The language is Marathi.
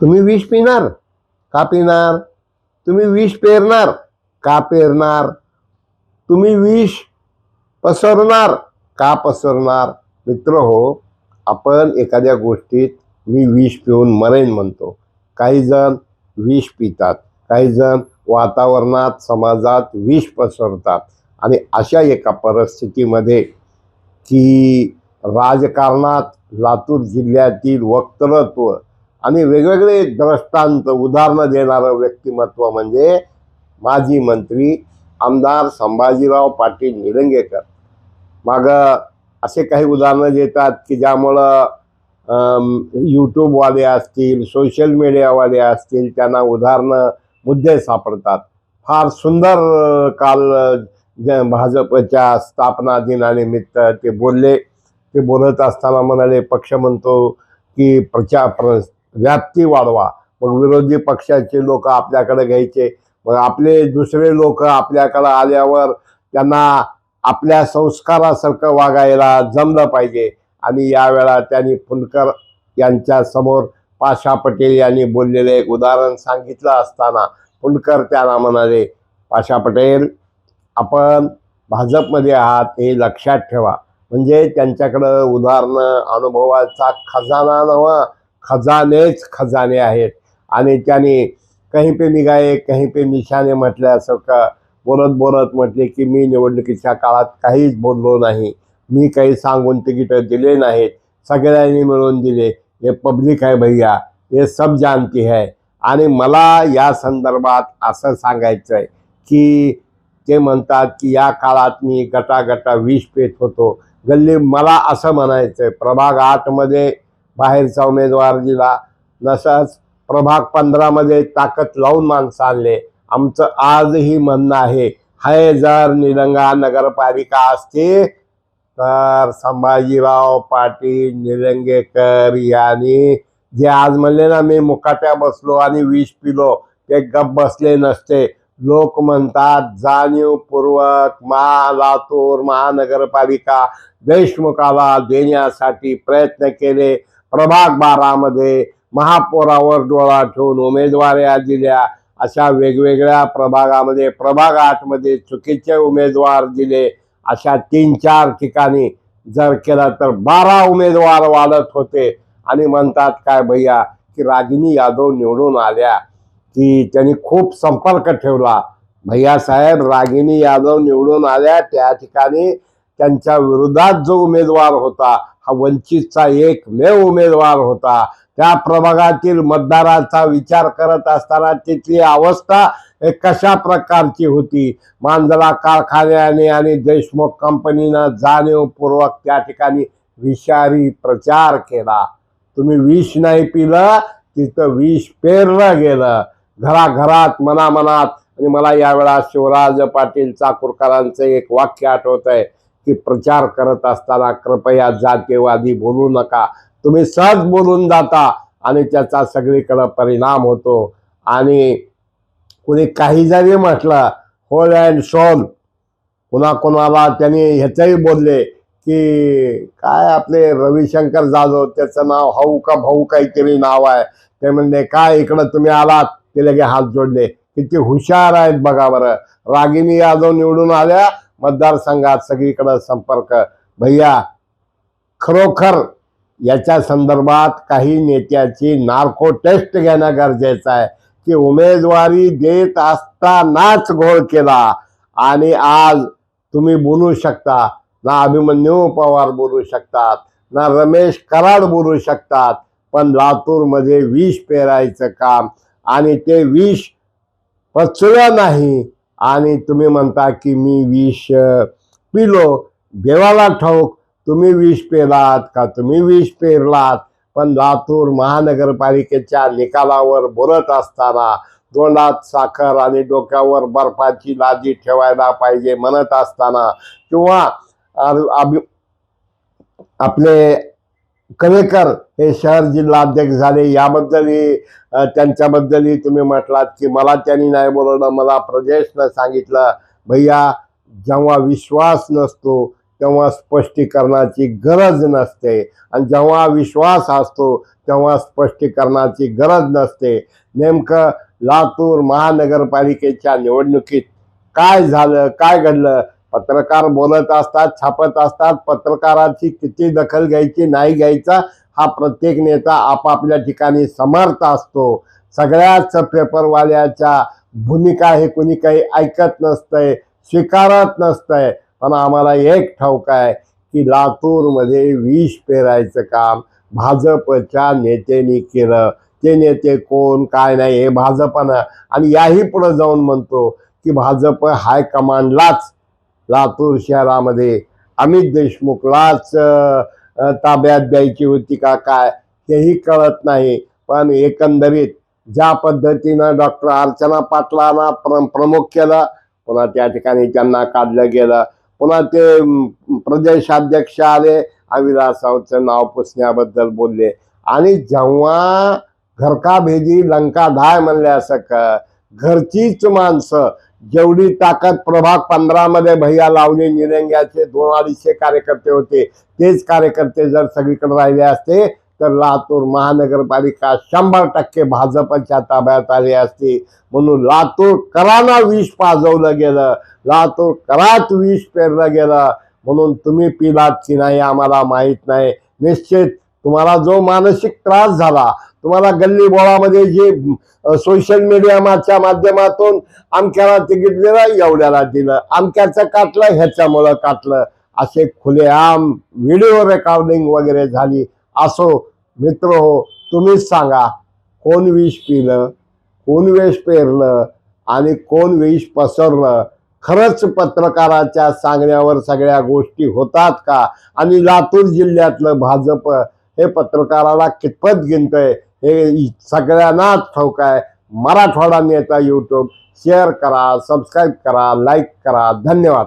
तुम्ही विष पिणार का पिणार? तुम्ही विष पेरणार का पेरणार? तुम्ही विष पसरणार का पसरणार? मित्र हो, आपण एखाद्या गोष्टीत मी विष पिऊन मरेन म्हणतो. काही जण विष पितात, काही जण वातावरणात समाजात विष पसरतात. आणि अशा एका परिस्थितीमध्ये की राजकारणात लातूर जिल्ह्यातील वक्तृत्व आणि वेगवेगळे दृष्टांत उदाहरणं देणारं व्यक्तिमत्व म्हणजे माजी मंत्री आमदार संभाजीराव पाटील निलंगेकर. मग असे काही उदाहरणं देतात की ज्यामुळं यूट्यूबवाले असतील, सोशल मीडियावाले असतील, त्यांना उदाहरणं मुद्दे सापडतात. फार सुंदर काल भाजपच्या स्थापना दिनानिमित्त ते बोलले. ते बोलत असताना म्हणाले, पक्ष म्हणतो की व्याप्ती वाढवा. मग विरोधी पक्षाचे लोक आपल्याकडे घ्यायचे. मग आपले दुसरे लोक आपल्याकडे आल्यावर त्यांना आपल्या संस्कारासारखं वागायला जमलं पाहिजे. आणि यावेळा त्यांनी फुंडकर यांच्या समोर पाशा पटेल यांनी बोललेले एक उदाहरण सांगितलं असताना फुंडकर त्यांना म्हणाले, पाशा पटेल, आपण भाजपमध्ये आहात हे लक्षात ठेवा. म्हणजे त्यांच्याकडं उदाहरणं, अनुभवाचा खजाना नवा, खजानेच खजाने आहेत. आणि त्यांनी कहीं पे निगाहे कहीं पे निशाणे म्हटल्यासारखं बोलत बोलत म्हटले की मी निवडणुकीच्या काळात काहीच बोललो नाही, मी काही सांगून तिकीटं दिले नाहीत, सगळ्यांनी मिळून दिले, हे पब्लिक आहे भैया, हे सब जानती है. आणि मला या संदर्भात असं सांगायचं आहे की ते म्हणतात की या काळात मी गटागटा विष पेत होतो. गल्ली मला असं म्हणायचं आहे, प्रभाग 8मध्ये बाहेरचा उमेदवार दिला, नसंच प्रभाग 15मध्ये ताकद लावून माणसं आणले. आमचं आजही म्हणणं आहे, हाय जर निलंगा नगरपालिका असते तर संभाजीराव पाटील निलंगेकर यांनी जे आज म्हणले ना मी मुकाट्या बसलो आणि विष पिलो, ते गप बसले नसते. लोक म्हणतात जाणीवपूर्वक लातूर महानगरपालिका देशमुखाला देण्यासाठी प्रयत्न केले. प्रभाग 12मध्ये महापौरावर डोळा ठेवून उमेदवाऱ्या दिल्या. अशा वेगवेगळ्या प्रभागामध्ये, प्रभाग 8मध्ये चुकीचे उमेदवार दिले. अशा 3-4 ठिकाणी जर केलं तर 12 उमेदवार वाढत होते. आणि म्हणतात काय भैया की रागिनी यादव निवडून आल्या की त्यांनी खूप संपर्क ठेवला. भैया साहेब, रागिनी यादव निवडून आल्या त्या ठिकाणी त्यांच्या विरोधात जो उमेदवार होता हा वंचितचा एकमेव उमेदवार होता. त्या प्रभागातील मतदाराचा विचार करत असताना तिथली अवस्था कशा प्रकारची होती. मांजरा कारखान्याने आणि देशमुख कंपनीनं जाणीवपूर्वक त्या ठिकाणी विषारी प्रचार केला. तुम्ही विष नाही पिलं, तिथं विष पेरलं गेलं घराघरात, मनामनात. आणि मला यावेळा शिवराज पाटील चाकूरकरांचं एक वाक्य आठवत आहे की प्रचार करत असताना कृपया जातीयवादी बोलू नका. तुम्ही सहज बोलून जाता आणि त्याचा सगळीकडे परिणाम होतो. आणि कुणी काही जरी म्हटलं होल अँड सोल, कुणाला त्यांनी ह्याचंही बोलले की काय आपले रविशंकर जाधव, त्याचं नाव हाऊ का भाऊ काहीतरी नाव आहे, ते म्हणले काय इकडं तुम्ही आलात, ते लगे हात जोडले. किती हुशार आहेत बघा बरं. रागिनी यादव निवडून आल्या, मतदारसंघात सगळीकडे संपर्क. भैया, खरोखर याच्या संदर्भात काही नेत्याची नार्को टेस्ट घेणं गरजेचं आहे की उमेदवारी देत असतानाच घोळ केला. आणि आज तुम्ही बोलू शकता ना, अभिमन्यू पवार बोलू शकतात ना, रमेश कराड बोलू शकतात, पण लातूरमध्ये विष पेरायचं काम आणि ते विष पचलं नाही. आणि तुम्ही म्हणता की मी विष पिलो. देवाला ठाऊक तुम्ही विष पेलात का तुम्ही विष पेरलात. पण लातूर महानगरपालिकेच्या निकालावर बोलत असताना, तोंडात साखर आणि डोक्यावर बर्फाची लादी ठेवायला पाहिजे म्हणत असताना, किंवा आपले कवेकर हे शहर जिल्हा अध्यक्ष झाले, याबद्दलही त्यांच्याबद्दलही तुम्ही म्हटलात की मला त्यांनी नाही बोलवलं, मला प्रदेशनं सांगितलं. भैया, जेव्हा विश्वास नसतो तेव्हा स्पष्टीकरणाची गरज नसते, आणि जेव्हा विश्वास असतो तेव्हा स्पष्टीकरणाची गरज नसते. नेमकं लातूर महानगरपालिकेच्या निवडणुकीत काय झालं, काय घडलं? पत्रकार बोलत असतात, छापत असतात. पत्रकाराची किती दखल घ्यायची, नाही घ्यायचा हा प्रत्येक नेता आपापल्या ठिकाणी समर्थ असतो. सगळ्याच पेपरवाल्याच्या भूमिका हे कोणी काही ऐकत नसतंय, स्वीकारत नसतंय. पण आम्हाला एक ठाऊक आहे की लातूरमध्ये विष पेरायचं काम भाजपच्या नेत्यांनी केलं. ते नेते कोण, काय नाही हे भाजपनं, आणि याही पुढे जाऊन म्हणतो की भाजप हायकमांडलाच लातूर शहरामध्ये अमित देशमुखलाच ताब्यात द्यायची होती का काय हेही कळत नाही. पण एकंदरीत ज्या पद्धतीनं डॉक्टर अर्चना पाटलांना प्रमुख केलं, पुन्हा त्या ठिकाणी त्यांना काढलं गेलं, पुन्हा ते प्रदेशाध्यक्ष आले, अविनाश राऊतचं नाव पुसण्याबद्दल बोलले, आणि जेव्हा घर का भेदी लंका धाय म्हणल्यासारखं घरचीच माणसं, जेवढी ताकद प्रभाग 15 मध्ये भैया लावले निरंग्याचे 200-250 कार्यकर्ते होते, तेच कार्यकर्ते जर सगळीकडे राहिले असते तर लातूर महानगरपालिका 100% भाजपच्या ताब्यात आली असती. म्हणून लातूरकरांना विष पाजवलं गेलं, लातूरकरात विष पेरलं गेलं. म्हणून तुम्ही पिलात की नाही आम्हाला माहित नाही. निश्चित तुम्हाला जो मानसिक त्रास झाला, तुम्हाला गल्ली बोळामध्ये जे सोशल मीडियाच्या माध्यमातून अमक्याला तिकीट दिलं, एवढ्याला दिलं, अमक्याचं काटलं, ह्याच्यामुळं काटलं, असे खुलेआम व्हिडिओ रेकॉर्डिंग वगैरे झाली. असो मित्र हो, तुम्हीच सांगा कोण विष पिलं, कोण विष पेरलं आणि कोण विष पसरलं. खरंच पत्रकाराच्या सांगण्यावर सगळ्या गोष्टी होतात का? आणि लातूर जिल्ह्यातलं भाजप हे पत्रकाराला कितपत गिनतंय हे सगळ्यांनाच ठाऊक आहे. मराठवाडा नेता यूट्यूब शेअर करा, सबस्क्राईब करा, लाईक करा. धन्यवाद.